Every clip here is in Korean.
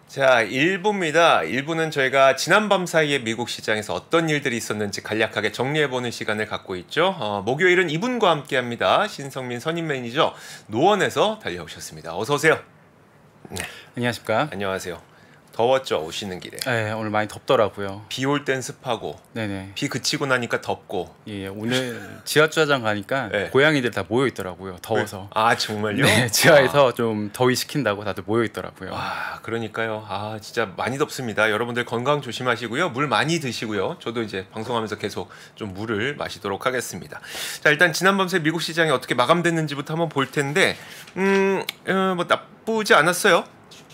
자, 1부입니다. 1부는 저희가 지난밤 사이에 미국 시장에서 어떤 일들이 있었는지 간략하게 정리해보는 시간을 갖고 있죠. 목요일은 이분과 함께합니다. 신성민 선임 매니저 노원에서 달려오셨습니다. 어서 오세요. 네. 안녕하십니까? 안녕하세요. 더웠죠, 오시는 길에. 네, 오늘 많이 덥더라고요. 비 올 땐 습하고, 네네. 비 그치고 나니까 덥고. 예, 오늘 지하주차장 가니까 네. 고양이들 다 모여 있더라고요. 더워서. 아, 정말요? 네, 지하에서 좀 더위 식힌다고 다들 모여 있더라고요. 와, 그러니까요. 아, 진짜 많이 덥습니다. 여러분들 건강 조심하시고요. 물 많이 드시고요. 저도 이제 방송하면서 계속 좀 물을 마시도록 하겠습니다. 자, 일단 지난밤새 미국 시장이 어떻게 마감됐는지부터 한번 볼 텐데, 뭐 나쁘지 않았어요.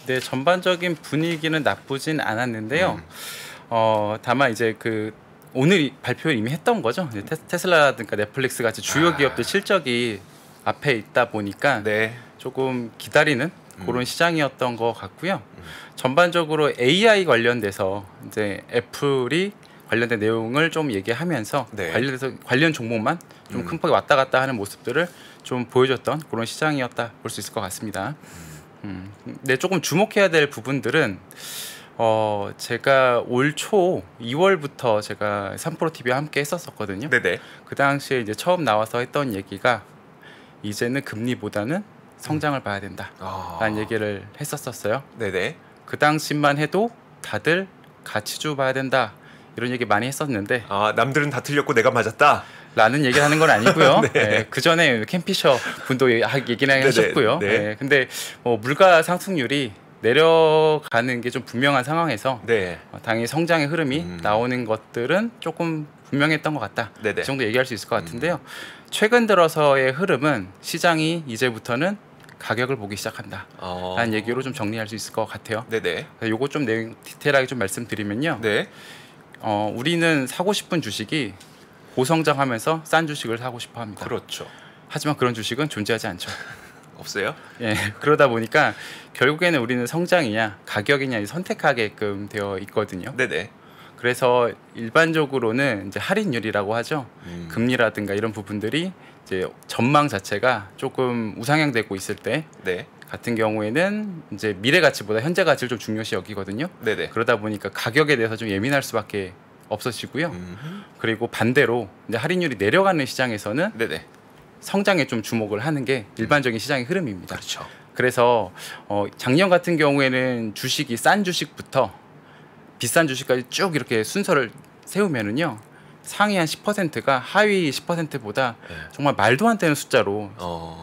네, 전반적인 분위기는 나쁘진 않았는데요. 다만 이제 그 오늘 발표를 이미 했던 거죠. 테슬라라든가 넷플릭스 같이 주요 기업들 실적이 앞에 있다 보니까 네. 조금 기다리는 그런 시장이었던 것 같고요. 전반적으로 AI 관련돼서 이제 애플이 관련된 내용을 좀 얘기하면서 네. 관련 종목만 좀 큰 폭에 왔다 갔다 하는 모습들을 좀 보여줬던 그런 시장이었다 볼 수 있을 것 같습니다. 네, 조금 주목해야 될 부분들은 제가 올 초 2월부터 제가 3프로TV와 함께 했었거든요. 네네. 그 당시에 이제 처음 나와서 했던 얘기가 이제는 금리보다는 성장을 봐야 된다라는 얘기를 했었어요. 네네. 그 당시만 해도 다들 가치주 봐야 된다 이런 얘기 많이 했었는데 남들은 다 틀렸고 내가 맞았다. 라는 얘기를 하는 건 아니고요. 네. 네, 그 전에 캠피셔 분도 얘기는 하셨고요. 네. 네, 근데 물가 상승률이 내려가는 게 좀 분명한 상황에서 네. 당연히 성장의 흐름이 나오는 것들은 조금 분명했던 것 같다. 네네. 이 정도 얘기할 수 있을 것 같은데요. 최근 들어서의 흐름은 시장이 이제부터는 가격을 보기 시작한다 라는 얘기로 좀 정리할 수 있을 것 같아요. 네네. 요거 좀 내용 디테일하게 좀 말씀드리면요. 네. 우리는 사고 싶은 주식이 고성장하면서 싼 주식을 사고 싶어 합니다. 그렇죠. 하지만 그런 주식은 존재하지 않죠. 없어요? 예, 그러다 보니까 결국에는 우리는 성장이냐 가격이냐 선택하게끔 되어 있거든요. 네네. 그래서 일반적으로는 이제 할인율이라고 하죠. 금리라든가 이런 부분들이 이제 전망 자체가 조금 우상향되고 있을 때 네. 같은 경우에는 이제 미래 가치보다 현재 가치를 좀 중요시 여기거든요. 네네. 그러다 보니까 가격에 대해서 좀 예민할 수밖에 없어지고요. 그리고 반대로 이제 할인율이 내려가는 시장에서는 네네. 성장에 좀 주목을 하는 게 일반적인 시장의 흐름입니다. 그렇죠. 그래서 작년 같은 경우에는 주식이 싼 주식부터 비싼 주식까지 쭉 이렇게 순서를 세우면은요. 상위 한 10%가 하위 10%보다 정말 말도 안 되는 숫자로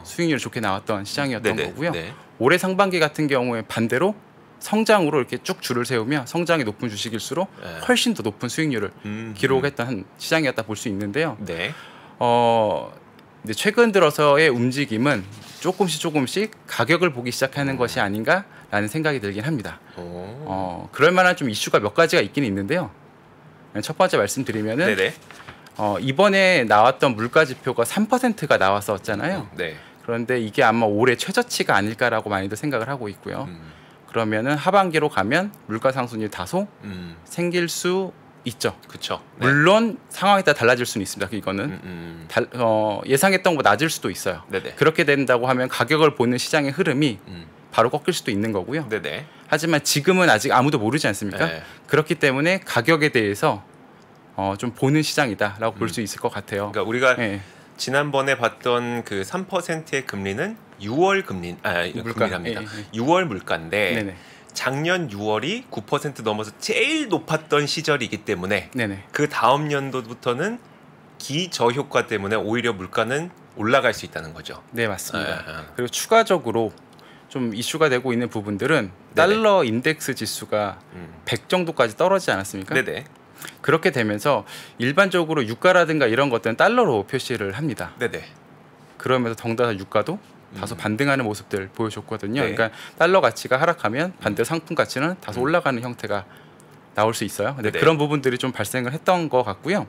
수익률이 좋게 나왔던 시장이었던 네네. 거고요. 네. 올해 상반기 같은 경우에 반대로 성장으로 이렇게 쭉 줄을 세우며 성장이 높은 주식일수록 훨씬 더 높은 수익률을 기록했던 시장이었다 볼 수 있는데요. 네. 이제 최근 들어서의 움직임은 조금씩 가격을 보기 시작하는 것이 아닌가라는 생각이 들긴 합니다. 그럴 만한 좀 이슈가 몇 가지가 있긴 있는데요. 첫 번째 말씀드리면은 네네. 이번에 나왔던 물가 지표가 3%가 나왔었잖아요. 네. 그런데 이게 아마 올해 최저치가 아닐까라고 많이들 생각을 하고 있고요. 그러면은 하반기로 가면 물가 상승률이 다소 생길 수 있죠. 그렇죠. 네. 물론 상황에 따라 달라질 수는 있습니다. 이거는 예상했던 것보다 낮을 수도 있어요. 네네. 그렇게 된다고 하면 가격을 보는 시장의 흐름이 바로 꺾일 수도 있는 거고요. 네네. 하지만 지금은 아직 아무도 모르지 않습니까? 네. 그렇기 때문에 가격에 대해서 좀 보는 시장이다라고 볼 수 있을 것 같아요. 그러니까 우리가 네. 지난번에 봤던 그 3%의 금리는 6월 금리랍니다. 6월 물가인데 네네. 작년 6월이 9% 넘어서 제일 높았던 시절이기 때문에 네네. 그 다음 연도부터는 기저효과 때문에 오히려 물가는 올라갈 수 있다는 거죠. 네, 맞습니다. 그리고 추가적으로 좀 이슈가 되고 있는 부분들은 네네. 달러 인덱스 지수가 100 정도까지 떨어지지 않았습니까? 네네. 그렇게 되면서 일반적으로 유가라든가 이런 것들은 달러로 표시를 합니다. 네네. 그러면서 덩달아 유가도 다소 반등하는 모습들 보여줬거든요. 네. 그러니까 달러 가치가 하락하면 반대 상품 가치는 다소 올라가는 형태가 나올 수 있어요. 근데 네네. 그런 부분들이 좀 발생을 했던 것 같고요.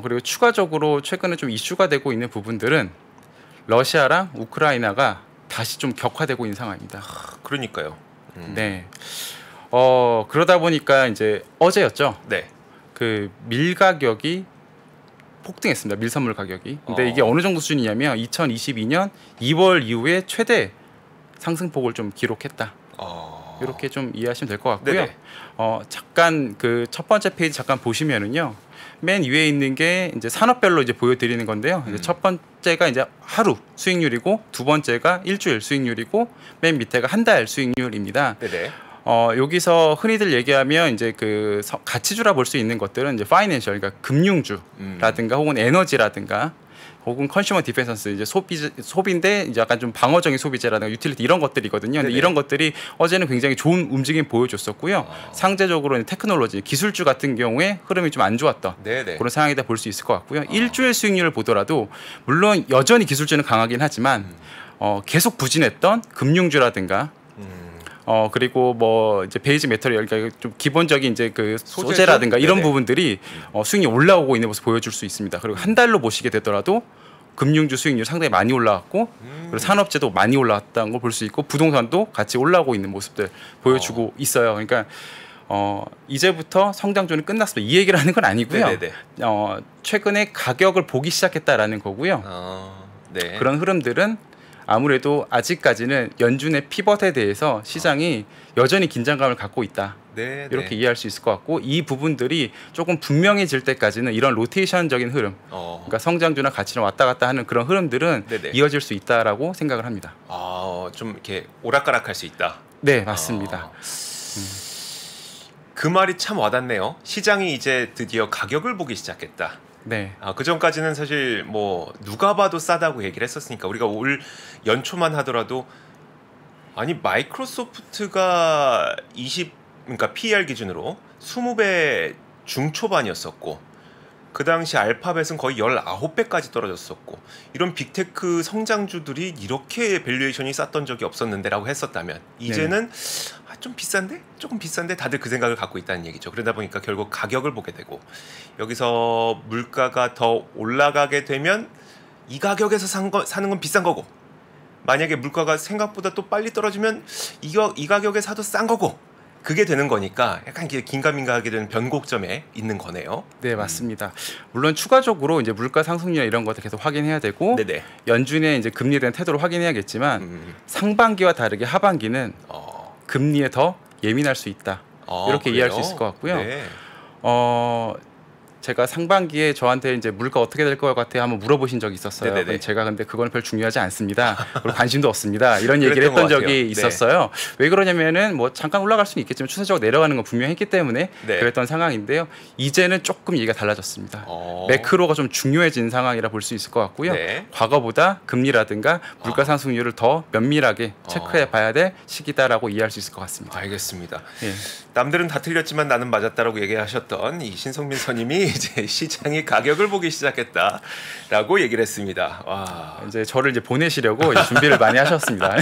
그리고 추가적으로 최근에 좀 이슈가 되고 있는 부분들은 러시아랑 우크라이나가 다시 좀 격화되고 있는 상황입니다. 그러니까요. 네. 그러다 보니까 이제 어제였죠. 네. 그 밀 가격이 폭등했습니다. 밀선물 가격이. 근데 이게 어느 정도 수준이냐면 2022년 2월 이후에 최대 상승폭을 좀 기록했다. 이렇게 좀 이해하시면 될 것 같고요. 네네. 잠깐 그 첫 번째 페이지 잠깐 보시면은요. 맨 위에 있는 게 이제 산업별로 이제 보여드리는 건데요. 이제 첫 번째가 이제 하루 수익률이고 두 번째가 일주일 수익률이고 맨 밑에가 한 달 수익률입니다. 네네. 여기서 흔히들 얘기하면 이제 그 가치주라 볼 수 있는 것들은 이제 파이낸셜, 그러니까 금융주라든가 혹은 에너지라든가 혹은 컨슈머 디펜스 이제 소비인데 이제 약간 좀 방어적인 소비재라든가 유틸리티 이런 것들이거든요. 근데 네네. 이런 것들이 어제는 굉장히 좋은 움직임 보여줬었고요. 상대적으로 테크놀로지, 기술주 같은 경우에 흐름이 좀 안 좋았던 네네. 그런 상황이다 볼 수 있을 것 같고요. 일주일 수익률을 보더라도 물론 여전히 기술주는 강하긴 하지만 계속 부진했던 금융주라든가 그리고 뭐 이제 베이직 메터리얼, 그러니까 좀 기본적인 이제 그 소재라든가 이런 네네. 부분들이 수익이 올라오고 있는 모습 보여줄 수 있습니다. 그리고 한 달로 보시게 되더라도 금융주 수익률 상당히 많이 올라왔고 그리고 산업재도 많이 올라왔다는 걸 볼 수 있고 부동산도 같이 올라오고 있는 모습들 보여주고 있어요. 그러니까 이제부터 성장주는 끝났습니다. 이 얘기를 하는 건 아니고요. 네네네. 최근에 가격을 보기 시작했다라는 거고요. 네. 그런 흐름들은 아무래도 아직까지는 연준의 피벗에 대해서 시장이 여전히 긴장감을 갖고 있다. 네, 이렇게 네. 이해할 수 있을 것 같고 이 부분들이 조금 분명해질 때까지는 이런 로테이션적인 흐름, 그러니까 성장주나 가치는 왔다 갔다 하는 그런 흐름들은 네네. 이어질 수 있다라고 생각을 합니다. 좀 이렇게 오락가락할 수 있다. 네, 맞습니다. 그 말이 참 와닿네요. 시장이 이제 드디어 가격을 보기 시작했다. 네. 그 전까지는 사실 뭐 누가 봐도 싸다고 얘기를 했었으니까 우리가 올 연초만 하더라도 아니 마이크로소프트가 그러니까 PER 기준으로 20배 중초반이었었고 그 당시 알파벳은 거의 19배까지 떨어졌었고 이런 빅테크 성장주들이 이렇게 밸류에이션이 쌌던 적이 없었는데라고 했었다면 이제는 좀 비싼데? 조금 비싼데 다들 그 생각을 갖고 있다는 얘기죠. 그러다 보니까 결국 가격을 보게 되고 여기서 물가가 더 올라가게 되면 이 가격에서 사는 건 비싼 거고 만약에 물가가 생각보다 또 빨리 떨어지면 이 가격에 사도 싼 거고 그게 되는 거니까 약간 이렇게 긴가민가하게 되는 변곡점에 있는 거네요. 네, 맞습니다. 물론 추가적으로 이제 물가 상승률 이런 것들 계속 확인해야 되고 네네. 연준의 이제 금리에 대한 태도를 확인해야겠지만 상반기와 다르게 하반기는 금리에 더 예민할 수 있다. 이렇게 이해할 수 있을 것 같고요. 네. 제가 상반기에 저한테 이제 물가 어떻게 될 것 같아요 한번 물어보신 적이 있었어요. 네네네. 제가 근데 그건 별 중요하지 않습니다. 그리고 관심도 없습니다. 이런 얘기를 그랬던 했던 것 적이 같아요. 있었어요. 왜 그러냐면은 뭐 잠깐 올라갈 수는 있겠지만 추세적으로 내려가는 건 분명했기 때문에 네. 그랬던 상황인데요. 이제는 조금 얘기가 달라졌습니다. 매크로가 좀 중요해진 상황이라 볼 수 있을 것 같고요. 네. 과거보다 금리라든가 물가 상승률을 더 면밀하게 체크해 봐야 될 시기다라고 이해할 수 있을 것 같습니다. 알겠습니다. 예. 남들은 다 틀렸지만 나는 맞았다라고 얘기하셨던 이 신성민 선임이 이제 시장이 가격을 보기 시작했다라고 얘기를 했습니다. 와. 이제 저를 이제 보내시려고 이제 준비를 많이 하셨습니다.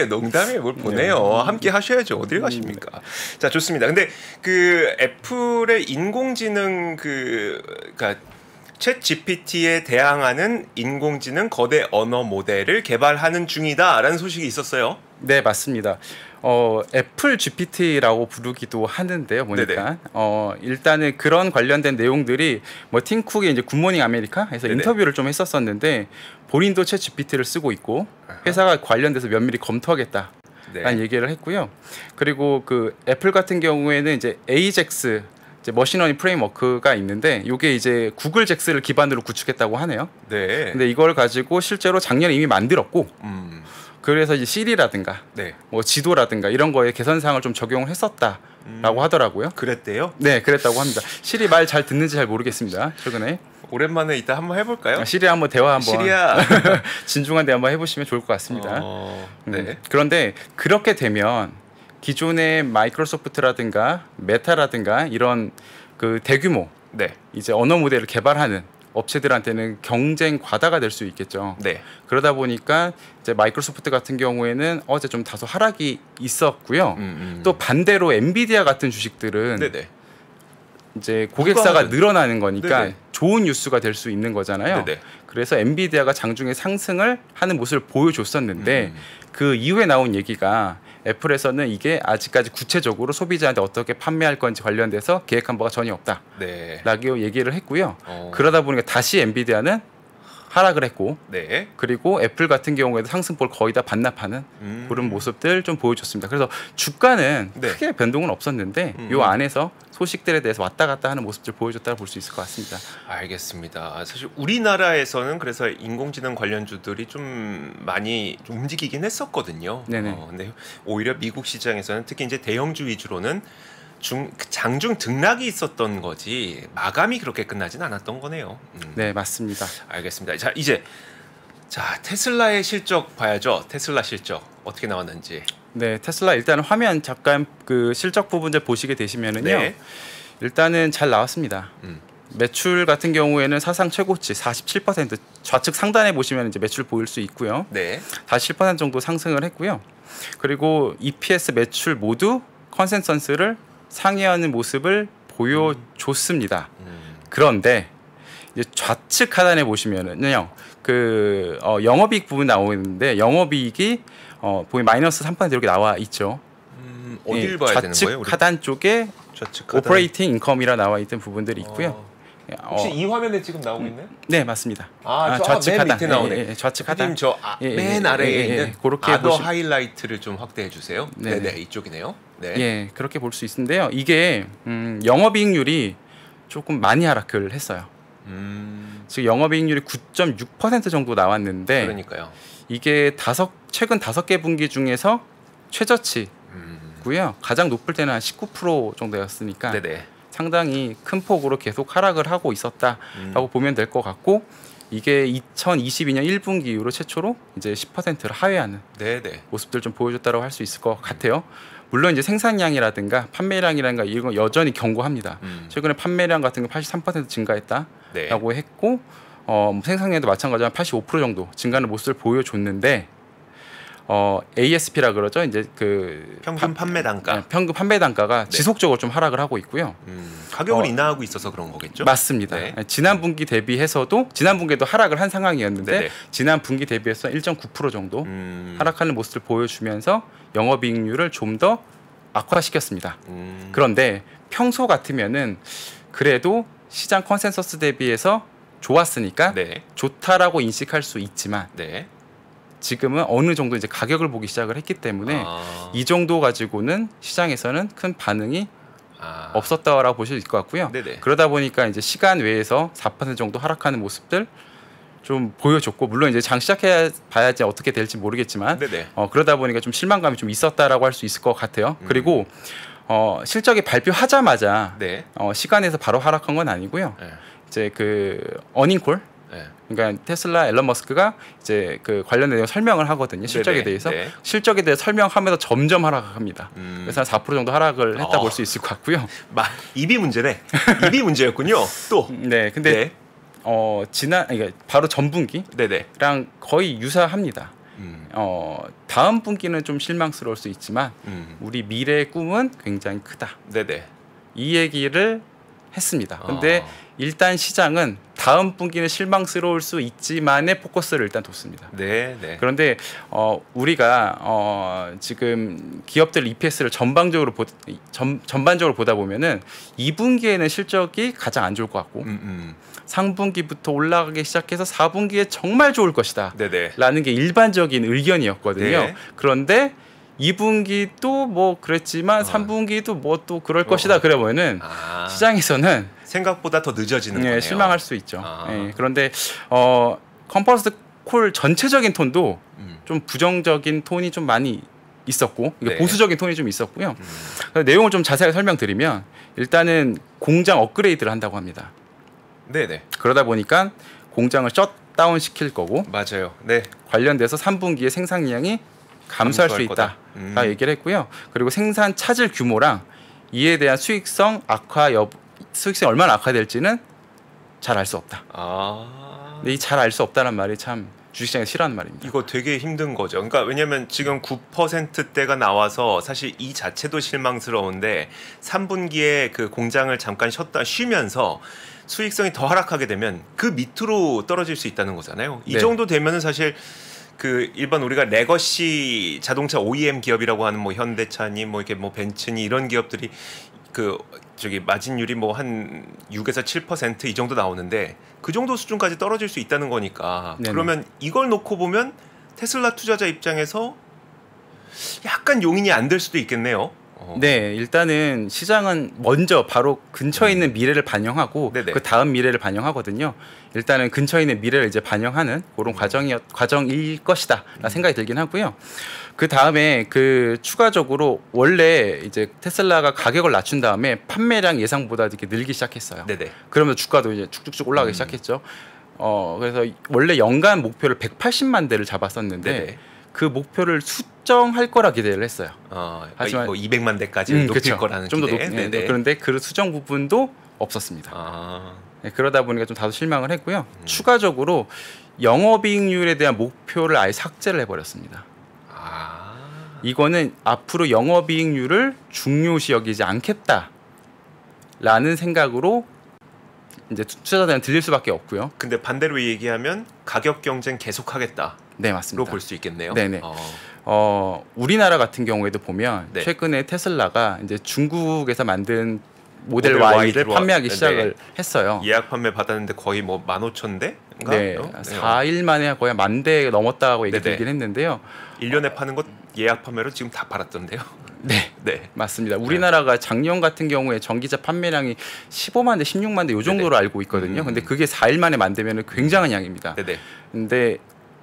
농담이에요. 뭘 보내요. 함께 하셔야죠. 어딜 가십니까? 자, 좋습니다. 근데 그 애플의 인공지능 그러니까 챗 GPT에 대항하는 인공지능 거대 언어 모델을 개발하는 중이다라는 소식이 있었어요. 네, 맞습니다. 애플 GPT라고 부르기도 하는데요. 보니까 일단은 그런 관련된 내용들이 뭐 팀쿡의 이제 굿모닝 아메리카에서 네네. 인터뷰를 좀 했었었는데 본인도 챗 GPT를 쓰고 있고 회사가 관련돼서 면밀히 검토하겠다. 라는 얘기를 했고요. 그리고 그 애플 같은 경우에는 이제 AJAX 이제 머신러닝 프레임워크가 있는데 이게 이제 구글 잭스를 기반으로 구축했다고 하네요. 네. 근데 이걸 가지고 실제로 작년에 이미 만들었고 그래서 이제 시리라든가 뭐 지도라든가 이런 거에 개선 사항을 좀 적용을 했었다라고 하더라고요. 그랬대요? 네, 그랬다고 합니다. 시리 말 잘 듣는지 잘 모르겠습니다. 최근에. 오랜만에 이따 한번 해볼까요? 시리 한번 대화 한번 시리야. 진중한 대화 한번 해보시면 좋을 것 같습니다. 네. 그런데 그렇게 되면 기존의 마이크로소프트라든가 메타라든가 이런 그 대규모 이제 언어 모델을 개발하는 업체들한테는 경쟁 과다가 될 수 있겠죠. 네. 그러다 보니까 이제 마이크로소프트 같은 경우에는 어제 좀 다소 하락이 있었고요. 또 반대로 엔비디아 같은 주식들은 이제 고객사가 늘어나는 거니까 좋은 뉴스가 될 수 있는 거잖아요. 그래서 엔비디아가 장중에 상승을 하는 모습을 보여줬었는데 그 이후에 나온 얘기가 애플에서는 이게 아직까지 구체적으로 소비자한테 어떻게 판매할 건지 관련돼서 계획한 바가 전혀 없다. 라고 얘기를 했고요. 그러다 보니까 다시 엔비디아는 하락을 했고 네. 그리고 애플 같은 경우에도 상승폭을 거의 다 반납하는 그런 모습들 좀 보여줬습니다. 그래서 주가는 네. 크게 변동은 없었는데 요 안에서 소식들에 대해서 왔다 갔다 하는 모습들 보여줬다고 볼 수 있을 것 같습니다. 알겠습니다. 사실 우리나라에서는 그래서 인공지능 관련주들이 좀 많이 좀 움직이긴 했었거든요. 네네. 근데 오히려 미국 시장에서는 특히 이제 대형주 위주로는 장중 등락이 있었던 거지 마감이 그렇게 끝나진 않았던 거네요. 네, 맞습니다. 알겠습니다. 자, 이제 테슬라의 실적 봐야죠. 테슬라 실적 어떻게 나왔는지. 네, 테슬라 일단 화면 잠깐 그 실적 부분들 보시게 되시면은요. 네. 일단은 잘 나왔습니다. 매출 같은 경우에는 사상 최고치 47% 좌측 상단에 보시면 이제 매출 보일 수 있고요. 네. 47% 정도 상승을 했고요. 그리고 EPS 매출 모두 컨센서스를 상회하는 모습을 보여줬습니다. 그런데 이제 좌측 하단에 보시면은요, 그 영업이익 부분 나오는데 영업이익이 보면 마이너스 3% 이렇게 나와 있죠. 어딜 봐야 되는 거예요? 좌측 하단 쪽에 좌측 하단. 오퍼레이팅 인컴이라 나와 있던 부분들이 있고요. 혹시 이 화면에 지금 나오고 있나요? 네, 맞습니다. 좌측 맨 밑에 나오네. 예, 좌측 하단. 맨 아래에 있는 그렇게 아더 하이라이트를 좀 확대해 주세요. 네네. 네네, 이쪽이네요. 네. 예, 그렇게 볼 수 있는데요. 이게 영업이익률이 조금 많이 하락을 했어요. 지금 영업이익률이 9.6% 정도 나왔는데 그러니까요. 이게 최근 5개 분기 중에서 최저치고요. 가장 높을 때는 한 19% 정도였으니까 네네. 상당히 큰 폭으로 계속 하락을 하고 있었다라고 보면 될 것 같고 이게 2022년 1분기 이후로 최초로 이제 10%를 하회하는 네네. 모습들 좀 보여줬다고 할 수 있을 것 같아요. 물론 이제 생산량이라든가 판매량이라든가 이건 여전히 견고합니다. 최근에 판매량 같은 거 83% 증가했다라고 네. 했고 생산량도 마찬가지로 85% 정도 증가하는 모습을 보여줬는데 ASP라 그러죠. 이제 그 평균 판매 단가. 평균 판매 단가가 네. 지속적으로 좀 하락을 하고 있고요. 가격을 인하하고 있어서 그런 거겠죠? 맞습니다. 네. 지난 분기 대비해서도 지난 분기에도 하락을 한 상황이었는데 네네. 지난 분기 대비해서 1.9% 정도 하락하는 모습을 보여주면서 영업이익률을 좀 더 악화시켰습니다. 그런데 평소 같으면은 그래도 시장 컨센서스 대비해서 좋았으니까 네. 좋다라고 인식할 수 있지만 네. 지금은 어느 정도 이제 가격을 보기 시작을 했기 때문에 이 정도 가지고는 시장에서는 큰 반응이 없었다라고 보실 수 있을 것 같고요. 네네. 그러다 보니까 이제 시간 외에서 4% 정도 하락하는 모습들 좀 보여줬고 물론 이제 장 시작해 봐야지 어떻게 될지 모르겠지만 네네. 그러다 보니까 좀 실망감이 좀 있었다라고 할 수 있을 것 같아요. 그리고 실적이 발표하자마자 네. 시간에서 바로 하락한 건 아니고요. 네. 이제 그 어닝콜 네. 그러니까 테슬라 앨런 머스크가 이제 그 관련된 내용 설명을 하거든요. 실적에 네네. 대해서 네. 실적에 대해 설명하면서 점점 하락합니다. 그래서 한 4% 정도 하락을 했다 볼 수 있을 것 같고요. 입이 문제네. 입이 문제였군요. 또. 네, 근데 네. 그러니까 바로 전 분기랑 네네. 거의 유사합니다. 다음 분기는 좀 실망스러울 수 있지만 우리 미래의 꿈은 굉장히 크다. 네네. 이 얘기를 했습니다. 근데 일단 시장은 다음 분기는 실망스러울 수 있지만의 포커스를 일단 뒀습니다. 네네. 그런데 우리가 지금 기업들 EPS를 전반적으로 보다 보면은 2분기에는 실적이 가장 안 좋을 것 같고 3분기부터 올라가기 시작해서 4분기에 정말 좋을 것이다. 네네. 라는 게 일반적인 의견이었거든요. 네. 그런데 2분기 또 뭐 그랬지만 3분기도 뭐 또 그럴 것이다. 그래 보면은 시장에서는 생각보다 더 늦어지는 거네요. 실망할 수 있죠. 예, 그런데 컨퍼런스 콜 전체적인 톤도 좀 부정적인 톤이 좀 많이 있었고 네. 보수적인 톤이 좀 있었고요. 내용을 좀 자세하게 설명드리면 일단은 공장 업그레이드를 한다고 합니다. 네네. 그러다 보니까 공장을 셧다운 시킬 거고 맞아요. 네. 관련돼서 3분기에 생산량이 감소할 수 있다. 라 얘기를 했고요. 그리고 생산 차질 규모랑 이에 대한 수익성 얼마나 악화될지는 잘 알 수 없다. 근데 이 잘 알 수 없다는 말이 참 주식시장에 싫어하는 말입니다. 이거 되게 힘든 거죠. 그러니까 왜냐하면 지금 9%대가 나와서 사실 이 자체도 실망스러운데 3분기에 그 공장을 잠깐 쉬면서 수익성이 더 하락하게 되면 그 밑으로 떨어질 수 있다는 거잖아요. 이 네. 정도 되면은 사실 그 일반 우리가 레거시 자동차 OEM 기업이라고 하는 뭐 현대차니 뭐 이렇게 뭐 벤츠니 이런 기업들이 그 저기 마진율이 뭐 한 6에서 7% 이 정도 나오는데 그 정도 수준까지 떨어질 수 있다는 거니까 네네. 그러면 이걸 놓고 보면 테슬라 투자자 입장에서 약간 용인이 안 될 수도 있겠네요. 네, 일단은 시장은 먼저 바로 근처에 있는 미래를 반영하고 네네. 그 다음 미래를 반영하거든요. 일단은 근처에 있는 미래를 이제 반영하는 그런 과정일 것이다라는 생각이 들긴 하고요. 그 다음에 그 추가적으로 원래 이제 테슬라가 가격을 낮춘 다음에 판매량 예상보다 이렇게 늘기 시작했어요. 네네. 그러면서 주가도 이제 쭉쭉쭉 올라가기 시작했죠. 그래서 원래 연간 목표를 180만 대를 잡았었는데 네네. 그 목표를 수정할 거라 기대를 했어요. 하지만 뭐 200만 대까지 높일 그쵸. 거라는 좀 더 기대. 네, 그런데 그 수정 부분도 없었습니다. 네, 그러다 보니까 좀 다소 실망을 했고요. 추가적으로 영업이익률에 대한 목표를 아예 삭제를 해버렸습니다. 이거는 앞으로 영업이익률을 중요시 여기지 않겠다라는 생각으로 이제 투자자들은 들릴 수밖에 없고요. 근데 반대로 얘기하면 가격 경쟁 계속하겠다. 네, 맞습니다. 볼 수 있겠네요. 네네. 우리나라 같은 경우에도 보면 네. 최근에 테슬라가 이제 중국에서 만든 모델 모델 Y Y를 판매하기 네. 시작을 했어요. 예약 판매 받았는데 거의 뭐 15,000대? 네, 4일 만에 거의 10,000대 넘었다고 얘기 네네. 들긴 했는데요. 1년에 파는 것 예약 판매로 지금 다 팔았던데요. 네, 네. 맞습니다. 우리나라가 작년 같은 경우에 전기차 판매량이 15만 대, 16만 대 요 정도로 네네. 알고 있거든요. 근데 그게 4일 만에 만들면 굉장한 양입니다. 네네. 근데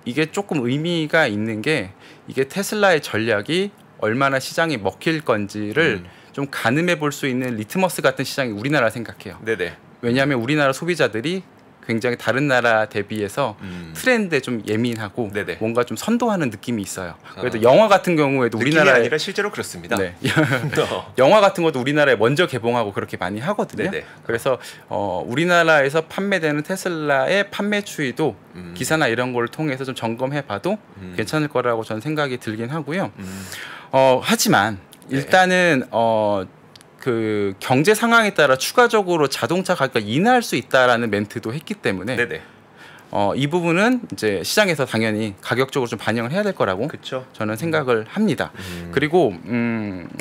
이게 조금 의미가 있는 게 이게 테슬라의 전략이 얼마나 시장이 먹힐 건지를 좀 가늠해 볼 수 있는 리트머스 같은 시장이 우리나라 생각해요. 네네. 왜냐하면 우리나라 소비자들이 굉장히 다른 나라 대비해서 트렌드에 좀 예민하고 네네. 뭔가 좀 선도하는 느낌이 있어요. 그래도 영화 같은 경우에도 느낌이 우리나라에 아니라 실제로 그렇습니다. 네. 영화 같은 것도 우리나라에 먼저 개봉하고 그렇게 많이 하거든요. 네네. 그래서 우리나라에서 판매되는 테슬라의 판매 추이도 기사나 이런 걸 통해서 좀 점검해봐도 괜찮을 거라고 저는 생각이 들긴 하고요. 하지만 일단은 그 경제 상황에 따라 추가적으로 자동차 가격이 인하할 수 있다라는 멘트도 했기 때문에 네네. 이 부분은 이제 시장에서 당연히 가격적으로 좀 반영을 해야 될 거라고 그쵸. 저는 생각을 합니다. 그리고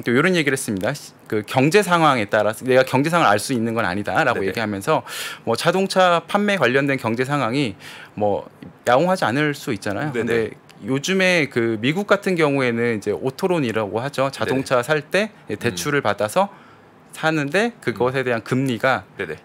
또 이런 얘기를 했습니다. 그 경제 상황에 따라서 내가 경제 상황을 알 수 있는 건 아니다라고 네네. 얘기하면서 뭐 자동차 판매 관련된 경제 상황이 뭐 야옹하지 않을 수 있잖아요. 네네. 근데 요즘에 그 미국 같은 경우에는 이제 오토론이라고 하죠. 자동차 살 때 대출을 받아서 사는데 그것에 대한 금리가 네네.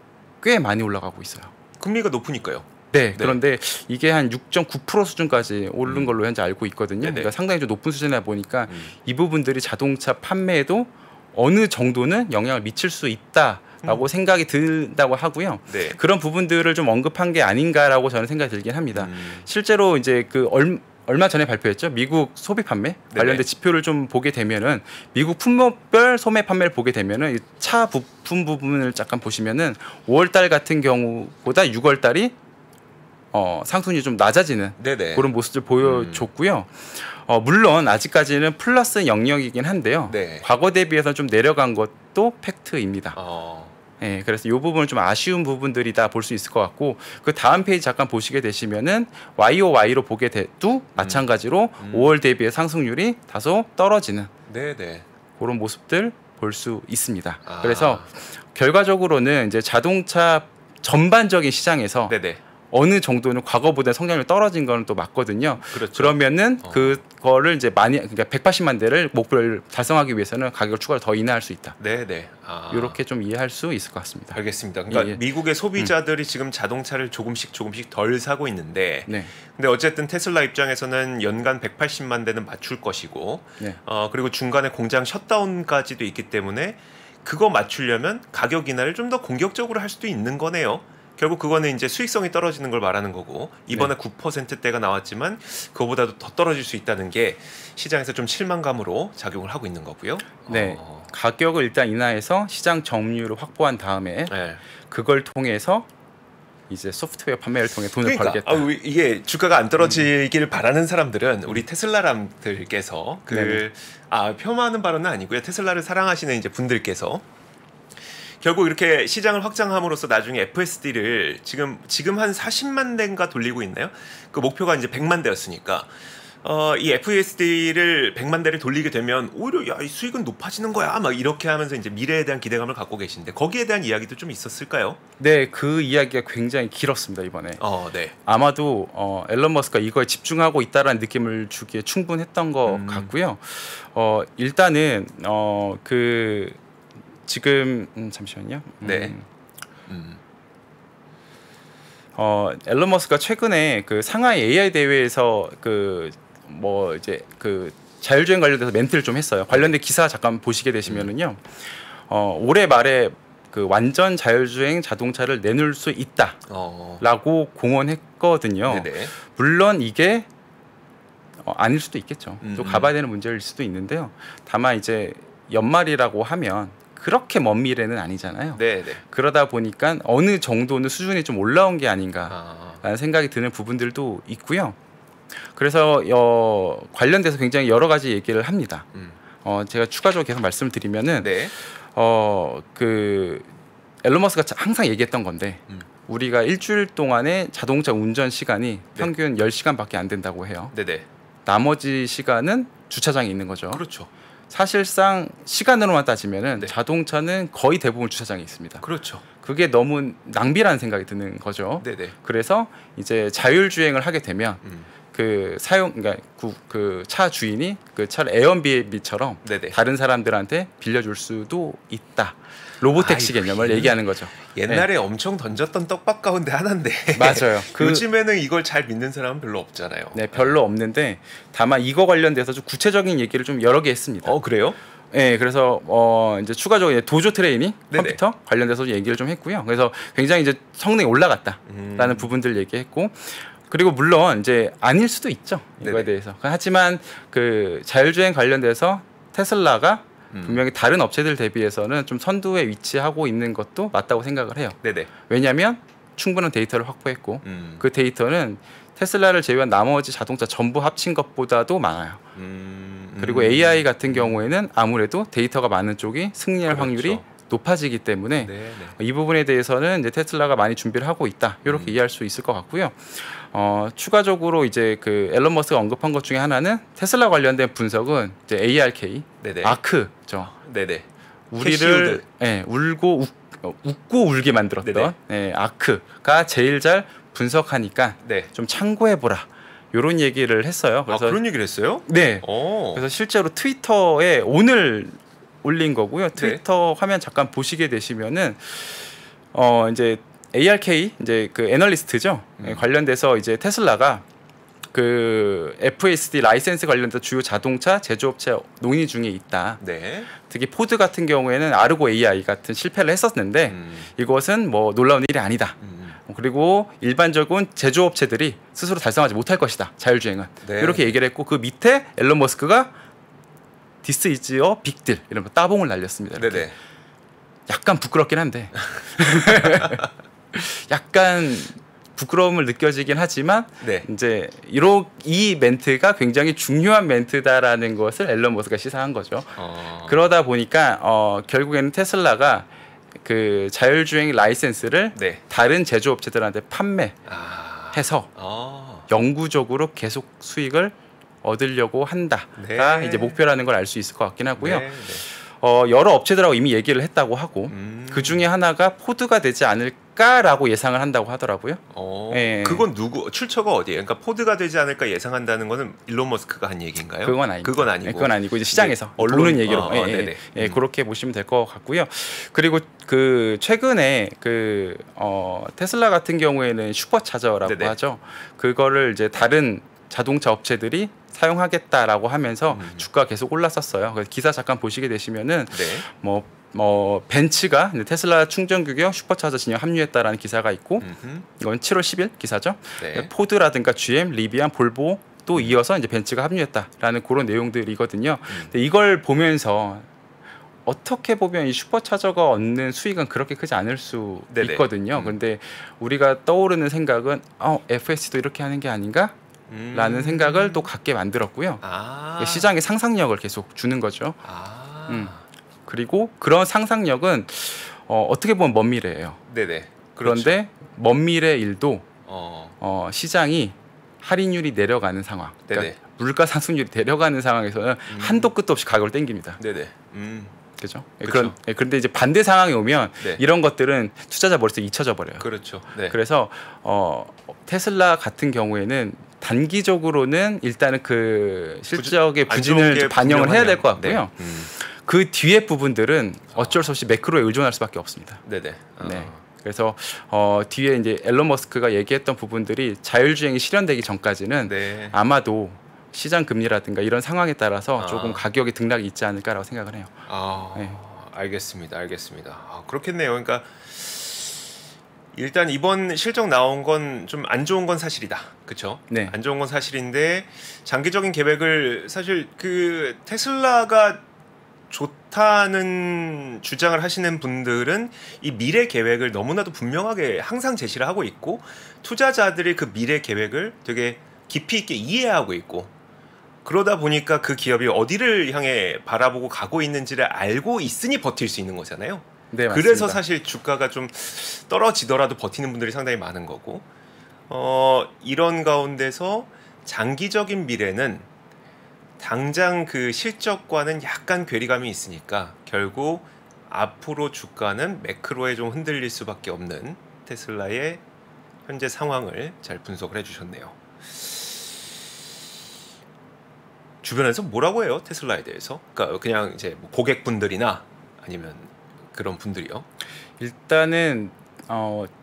꽤 많이 올라가고 있어요. 금리가 높으니까요. 네, 그런데 이게 한 6.9% 수준까지 오른 걸로 현재 알고 있거든요. 네네. 그러니까 상당히 좀 높은 수준이다 보니까 이 부분들이 자동차 판매에도 어느 정도는 영향을 미칠 수 있다라고 생각이 든다고 하고요. 네. 그런 부분들을 좀 언급한 게 아닌가라고 저는 생각이 들긴 합니다. 실제로 이제 그 얼마 전에 발표했죠. 미국 소비 판매 관련된 지표를 좀 보게 되면은 미국 품목별 소매 판매를 보게 되면은 차 부품 부분을 잠깐 보시면은 5월달 같은 경우보다 6월달이 상승률이 좀 낮아지는 네네. 그런 모습을 보여줬고요. 물론 아직까지는 플러스 영역이긴 한데요. 네. 과거 대비해서 좀 내려간 것도 팩트입니다. 네, 그래서 이 부분은 좀 아쉬운 부분들이다 볼 수 있을 것 같고 그 다음 페이지 잠깐 보시게 되시면은 YOY로 보게 돼도 마찬가지로 5월 대비해 상승률이 다소 떨어지는 네네. 그런 모습들 볼 수 있습니다. 그래서 결과적으로는 이제 자동차 전반적인 시장에서 네네. 어느 정도는 과거보다 성장률이 떨어진 건 또 맞거든요. 그렇죠. 그러면은 그거를 이제 그러니까 180만 대를 목표를 달성하기 위해서는 가격을 추가로 더 인하할 수 있다. 네네. 이렇게 좀 이해할 수 있을 것 같습니다. 알겠습니다. 그러니까 예. 미국의 소비자들이 지금 자동차를 조금씩 덜 사고 있는데, 네. 근데 어쨌든 테슬라 입장에서는 연간 180만 대는 맞출 것이고, 네. 그리고 중간에 공장 셧다운까지도 있기 때문에 그거 맞추려면 가격 인하를 좀 더 공격적으로 할 수도 있는 거네요. 결국 그거는 이제 수익성이 떨어지는 걸 말하는 거고 이번에 9%대가 나왔지만 그거보다도 더 떨어질 수 있다는 게 시장에서 좀 실망감으로 작용을 하고 있는 거고요. 네, 가격을 일단 인하해서 시장 점유율을 확보한 다음에 네. 그걸 통해서 이제 소프트웨어 판매를 통해 돈을 그러니까 벌겠다. 이게 주가가 안 떨어지길 바라는 사람들은 우리 테슬라람들께서 폄하하는 발언은 아니고요. 테슬라를 사랑하시는 이제 분들께서 결국 이렇게 시장을 확장함으로써 나중에 FSD를 지금 한 40만 대인가 돌리고 있나요? 그 목표가 이제 100만 대였으니까 이 FESD를 100만 대를 돌리게 되면 오히려 야, 이 수익은 높아지는 거야. 막 이렇게 하면서 이제 미래에 대한 기대감을 갖고 계신데 거기에 대한 이야기도 좀 있었을까요? 네, 그 이야기가 굉장히 길었습니다 이번에. 네. 아마도 앨런 머스크가 이거에 집중하고 있다라는 느낌을 주기에 충분했던 것 같고요. 일단은 그 지금 잠시만요. 네. 앨런 머스크가 최근에 그 상하이 AI 대회에서 그 뭐 이제 그 자율주행 관련돼서 멘트를 좀 했어요. 관련된 기사 잠깐 보시게 되시면은요. 올해 말에 그 완전 자율주행 자동차를 내놓을 수 있다라고 공언했거든요. 네네. 물론 이게 아닐 수도 있겠죠. 또 가봐야 되는 문제일 수도 있는데요. 다만 이제 연말이라고 하면 그렇게 먼 미래는 아니잖아요. 네네. 그러다 보니까 어느 정도는 수준이 좀 올라온 게 아닌가라는 생각이 드는 부분들도 있고요. 그래서 관련돼서 굉장히 여러 가지 얘기를 합니다. 제가 추가적으로 계속 말씀을 드리면은 네. 그 앨런 머스크가 항상 얘기했던 건데 우리가 일주일 동안의 자동차 운전 시간이 평균 10시간밖에 안 된다고 해요. 네네. 나머지 시간은 주차장에 있는 거죠. 그렇죠. 사실상 시간으로만 따지면은 네. 자동차는 거의 대부분 주차장에 있습니다. 그렇죠. 그게 너무 낭비라는 생각이 드는 거죠. 네네. 그래서 이제 자율주행을 하게 되면 그 그러니까 그 차 주인이 그 차를 에어비앤비처럼 네네. 다른 사람들한테 빌려줄 수도 있다. 로보택시 개념을 얘기하는 거죠. 옛날에 엄청 던졌던 떡밥 가운데 하나인데 맞아요. 요즘에는 이걸 잘 믿는 사람은 별로 없잖아요. 네, 별로 없는데 다만 이거 관련돼서 좀 구체적인 얘기를 좀 여러 개 했습니다. 그래요? 네, 그래서 이제 추가적으로 도조 트레이닝 네네. 컴퓨터 관련돼서 얘기를 좀 했고요. 그래서 굉장히 이제 성능이 올라갔다라는 부분들 얘기했고, 그리고 물론 이제 아닐 수도 있죠 이거에 네네. 대해서. 하지만 그 자율주행 관련돼서 테슬라가 분명히 다른 업체들 대비해서는 좀 선두에 위치하고 있는 것도 맞다고 생각을 해요. 네네. 왜냐하면 충분한 데이터를 확보했고 그 데이터는 테슬라를 제외한 나머지 자동차 전부 합친 것보다도 많아요. 그리고 AI 같은 경우에는 아무래도 데이터가 많은 쪽이 승리할 그렇죠. 확률이 높아지기 때문에 네네. 이 부분에 대해서는 이제 테슬라가 많이 준비를 하고 있다 이렇게 이해할 수 있을 것 같고요. 추가적으로 이제 그 앨런 머스크가 언급한 것 중에 하나는 테슬라 관련된 분석은 이제 ARK, 네네. 아크죠. 네네. 우리를 웃고 울게 만들었던 네네. 아크가 제일 잘 분석하니까 네. 좀 참고해보라. 이런 얘기를 했어요. 그래서 그런 얘기를 했어요? 네. 오. 그래서 실제로 트위터에 오늘 올린 거고요. 트위터 화면 잠깐 보시게 되시면은 이제 ARK 이제 그 애널리스트죠. 관련돼서 이제 테슬라가 그 FSD 라이센스 관련된 주요 자동차 제조업체 논의 중에 있다. 네. 특히 포드 같은 경우에는 아르고 AI 같은 실패를 했었는데 이것은 뭐 놀라운 일이 아니다. 그리고 일반적인 제조업체들이 스스로 달성하지 못할 것이다. 자율주행은. 네. 이렇게 얘기를 했고 그 밑에 앨런 머스크가 This is a big deal 이러면서 따봉을 날렸습니다. 이렇게. 네네. 약간 부끄럽긴 한데 약간 부끄러움을 느껴지긴 하지만 네. 이제 이 멘트가 굉장히 중요한 멘트다라는 것을 앨런 머스크가 시사한 거죠. 그러다 보니까 결국에는 테슬라가 그 자율주행 라이센스를 네. 다른 제조업체들한테 판매해서 영구적으로 계속 수익을 얻으려고 한다가 네. 이제 목표라는 걸 알 수 있을 것 같긴 하고요. 네. 여러 업체들하고 이미 얘기를 했다고 하고 그 중에 하나가 포드가 되지 않을까라고 예상을 한다고 하더라고요. 예. 그건 출처가 어디예요? 그러니까 포드가 되지 않을까 예상한다는 거는 일론 머스크가 한 얘기인가요? 그건 아니고. 그건 아니고. 네, 그건 아니고 이제 시장에서 언론 보는 얘기로. 네네. 그렇게 보시면 될 것 같고요. 그리고 그 최근에 그 테슬라 같은 경우에는 슈퍼차저라고 네네. 하죠. 그거를 이제 다른 자동차 업체들이 사용하겠다라고 하면서 주가 계속 올랐었어요. 그래서 기사 잠깐 보시게 되시면은 네. 벤츠가 테슬라 충전 규격 슈퍼차저 진영 합류했다라는 기사가 있고 이건 7월 10일 기사죠. 네. 포드라든가 GM, 리비안, 볼보 또 이어서 이제 벤츠가 합류했다라는 그런 내용들이거든요. 근데 이걸 보면서 어떻게 보면 이 슈퍼차저가 얻는 수익은 그렇게 크지 않을 수 네네. 있거든요. 그런데 우리가 떠오르는 생각은 FS도 이렇게 하는 게 아닌가? 라는 생각을 또 갖게 만들었고요. 시장의 상상력을 계속 주는 거죠. 그리고 그런 상상력은 어떻게 보면 먼 미래예요. 네네. 그런데 먼 미래 일도 시장이 할인율이 내려가는 상황, 그러니까 물가 상승률이 내려가는 상황에서는 한도 끝도 없이 가격을 땡깁니다. 네네. 그죠? 그렇죠. 그런데 이제 반대 상황이 오면 네. 이런 것들은 투자자 머릿속에 잊혀져 버려요. 그렇죠. 네. 그래서 테슬라 같은 경우에는 단기적으로는 일단은 그 실적의 부진을 좀 반영을 해야 될 것 같고요. 네. 그 뒤에 부분들은 어쩔 수 없이 매크로에 의존할 수밖에 없습니다. 네네. 네. 그래서 뒤에 이제 앨런 머스크가 얘기했던 부분들이 자율주행이 실현되기 전까지는 네. 아마도 시장 금리라든가 이런 상황에 따라서 조금 가격의 등락이 있지 않을까라고 생각을 해요. 네. 알겠습니다. 그렇겠네요. 그러니까 일단 이번 실적 나온 건 좀 안 좋은 건 사실이다. 그렇죠? 네. 안 좋은 건 사실인데 장기적인 계획을 사실 그 테슬라가 좋다는 주장을 하시는 분들은 이 미래 계획을 너무나도 분명하게 항상 제시를 하고 있고 투자자들이 그 미래 계획을 되게 깊이 있게 이해하고 있고 그러다 보니까 그 기업이 어디를 향해 바라보고 가고 있는지를 알고 있으니 버틸 수 있는 거잖아요. 네, 그래서 맞습니다. 사실 주가가 좀 떨어지더라도 버티는 분들이 상당히 많은 거고 이런 가운데서 장기적인 미래는 당장 그 실적과는 약간 괴리감이 있으니까 결국 앞으로 주가는 매크로에 좀 흔들릴 수밖에 없는 테슬라의 현재 상황을 잘 분석을 해주셨네요. 주변에서 뭐라고 해요? 테슬라에 대해서? 그러니까 그냥 이제 뭐 고객분들이나 아니면 그런 분들이요? 일단은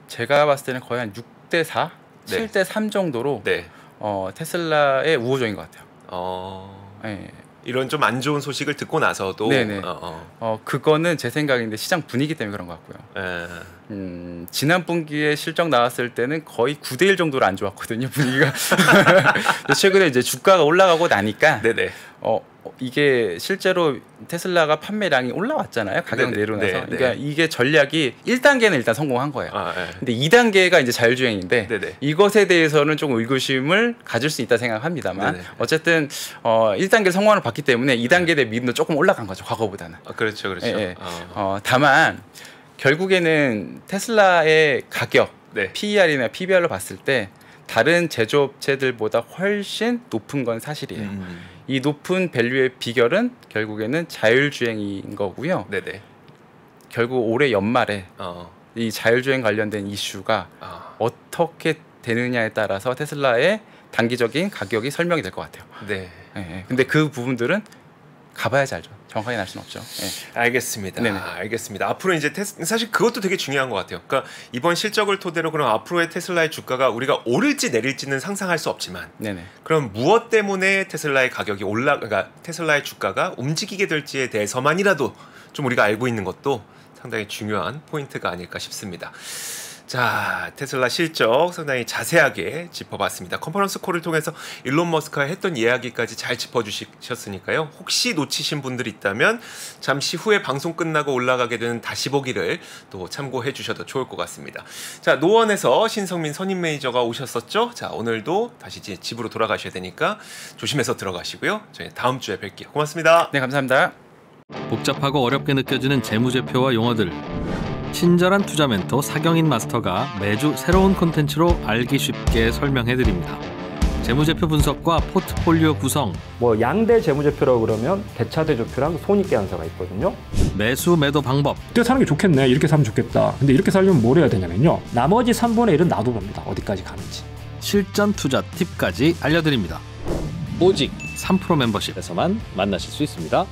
제가 봤을 때는 거의 한 6대 4, 네. 7대 3 정도로 네. 테슬라의 우호적인 것 같아요. 네. 이런 좀 안 좋은 소식을 듣고 나서도 네네. 그거는 제 생각인데 시장 분위기 때문에 그런 것 같고요. 지난 분기에 실적 나왔을 때는 거의 9대1 정도로 안 좋았거든요, 분위기가. 최근에 이제 주가가 올라가고 나니까 네네. 이게 실제로 테슬라가 판매량이 올라왔잖아요. 가격 네네. 내려놔서. 네네. 그러니까 이게 전략이 1단계는 일단 성공한 거예요. 네. 근데 2단계가 이제 자율주행인데 네네. 이것에 대해서는 조금 의구심을 가질 수 있다 생각합니다만 네네. 어쨌든 1단계 성공을 봤기 때문에 2단계에 대한 믿음도 조금 올라간 거죠. 과거보다는. 그렇죠. 예, 예. 다만 결국에는 테슬라의 가격, 네. PER이나 PBR로 봤을 때 다른 제조업체들보다 훨씬 높은 건 사실이에요. 이 높은 밸류의 비결은 결국에는 자율주행인 거고요. 네네. 결국 올해 연말에 이 이 자율주행 관련된 이슈가 어떻게 되느냐에 따라서 테슬라의 단기적인 가격이 설명이 될 것 같아요. 네. 예. 근데 그 부분들은 가봐야지 알죠. 정확하게 알 수는 없죠. 예. 알겠습니다. 네네. 알겠습니다. 앞으로 이제 사실 그것도 되게 중요한 것 같아요. 그러니까 이번 실적을 토대로 그럼 앞으로의 테슬라의 주가가 우리가 오를지 내릴지는 상상할 수 없지만, 네네. 그럼 무엇 때문에 테슬라의 가격이 그러니까 테슬라의 주가가 움직이게 될지에 대해서만이라도 좀 우리가 알고 있는 것도 상당히 중요한 포인트가 아닐까 싶습니다. 자, 테슬라 실적 상당히 자세하게 짚어봤습니다. 컨퍼런스 콜을 통해서 일론 머스크가 했던 이야기까지 잘 짚어주셨으니까요. 혹시 놓치신 분들이 있다면 잠시 후에 방송 끝나고 올라가게 되는 다시 보기를 또 참고해 주셔도 좋을 것 같습니다. 자, 노원에서 신성민 선임 매니저가 오셨었죠. 자, 오늘도 다시 집으로 돌아가셔야 되니까 조심해서 들어가시고요. 저희 다음 주에 뵐게요. 고맙습니다. 네, 감사합니다. 복잡하고 어렵게 느껴지는 재무제표와 용어들, 친절한 투자 멘토 사경인 마스터가 매주 새로운 콘텐츠로 알기 쉽게 설명해드립니다. 재무제표 분석과 포트폴리오 구성, 뭐 양대 재무제표라고 그러면 대차대조표랑 손익계산서가 있거든요. 매수 매도 방법, 이때 사는 게 좋겠네, 이렇게 사면 좋겠다. 근데 이렇게 살려면 뭘 해야 되냐면요, 나머지 3분의 1은 놔둬봅니다. 어디까지 가는지. 실전 투자 팁까지 알려드립니다. 오직 3프로 멤버십에서만 만나실 수 있습니다.